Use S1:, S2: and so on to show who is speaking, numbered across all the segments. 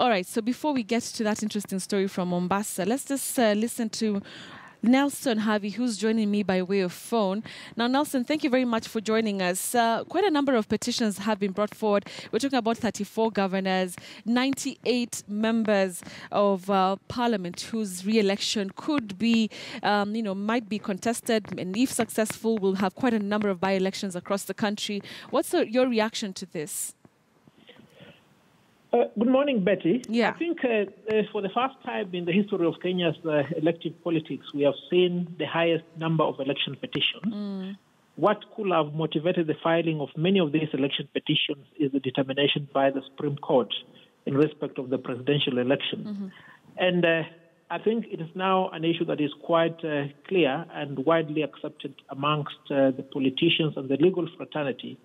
S1: All right, so before we get to that interesting story from Mombasa, let's just listen to Nelson Harvey, who's joining me by way of phone. Now, Nelson, thank you very much for joining us. Quite a number of petitions have been brought forward. We're talking about 34 governors, 98 members of parliament whose re-election could be, might be contested. And if successful, we'll have quite a number of by-elections across the country. What's your reaction to this?
S2: Good morning, Betty.
S1: Yeah.
S2: I think for the first time in the history of Kenya's elective politics, we have seen the highest number of election petitions. What could have motivated the filing of many of these election petitions is the determination by the Supreme Court in respect of the presidential election. And I think it is now an issue that is quite clear and widely accepted amongst the politicians and the legal fraternity,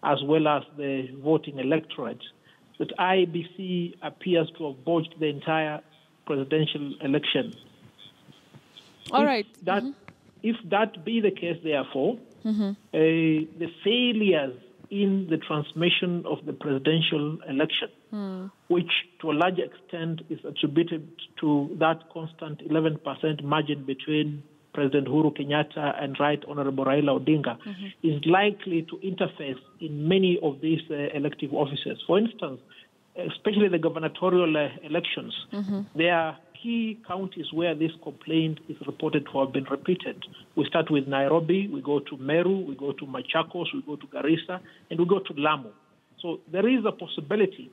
S2: as well as the voting electorate, that IEBC appears to have botched the entire presidential election. If that be the case, therefore, the failures in the transmission of the presidential election, which to a large extent is attributed to that constant 11% margin between President Uhuru Kenyatta and Right Honorable Raila Odinga, is likely to interface in many of these elective offices. For instance, especially the gubernatorial elections, there are key counties where this complaint is reported to have been repeated. We start with Nairobi, we go to Meru, we go to Machakos, we go to Garissa, and we go to Lamu. So there is a possibility,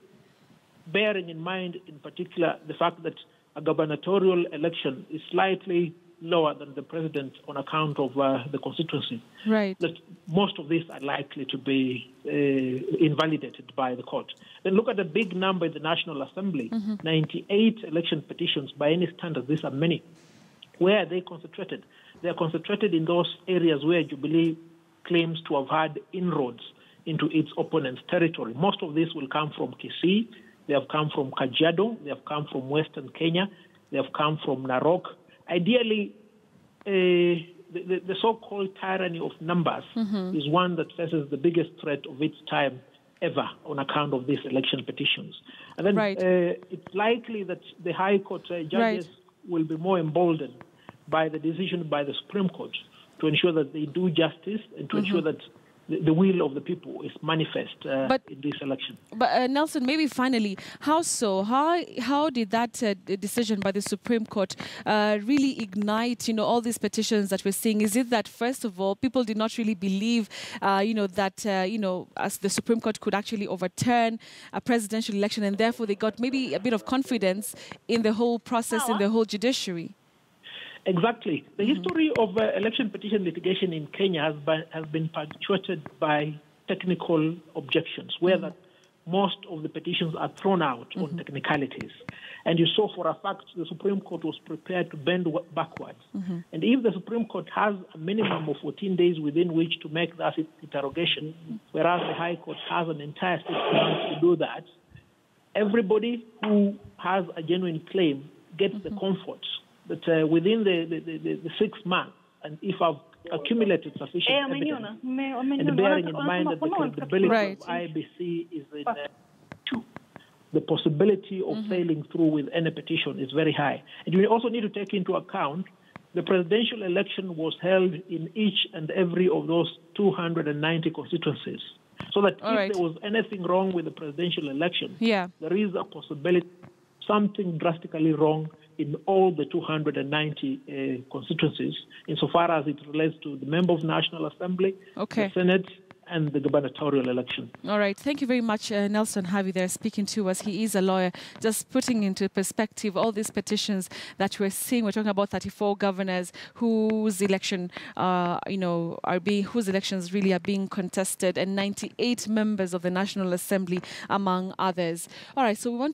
S2: bearing in mind in particular the fact that a gubernatorial election is slightly lower than the president on account of the constituency, that most of these are likely to be invalidated by the court. Then look at the big number in the National Assembly, 98 election petitions. By any standard, these are many. Where are they concentrated? They are concentrated in those areas where Jubilee claims to have had inroads into its opponent's territory. Most of these will come from Kisii, they have come from Kajiado, they have come from Western Kenya, they have come from Narok. Ideally, the so-called tyranny of numbers is one that faces the biggest threat of its time ever on account of these election petitions. And then it's likely that the High Court judges will be more emboldened by the decision by the Supreme Court to ensure that they do justice and to ensure that the will of the people is manifest in this election.
S1: But Nelson, maybe finally, how so? How did that decision by the Supreme Court really ignite, all these petitions that we're seeing? Is it that, first of all, people did not really believe, that, as the Supreme Court could actually overturn a presidential election, and therefore they got maybe a bit of confidence in the whole process, in the whole judiciary?
S2: Exactly. The history of election petition litigation in Kenya has been punctuated by technical objections, where that most of the petitions are thrown out on technicalities. And you saw for a fact the Supreme Court was prepared to bend backwards. And if the Supreme Court has a minimum of 14 days within which to make that interrogation, whereas the High Court has an entire 6 months to do that, everybody who has a genuine claim gets the comfort that within the 6 months, and if I've accumulated sufficient evidence, and bearing in mind that the credibility of IBC is in the possibility of failing through with any petition is very high. And you also need to take into account the presidential election was held in each and every of those 290 constituencies. So that if there was anything wrong with the presidential election, there is a possibility something drastically wrong in all the 290 constituencies, insofar as it relates to the member of National Assembly, the Senate, and the gubernatorial election.
S1: All right. Thank you very much, Nelson Harvey, there speaking to us. He is a lawyer, just putting into perspective all these petitions that we're seeing. We're talking about 34 governors whose election, whose elections really are being contested, and 98 members of the National Assembly, among others. All right. So we want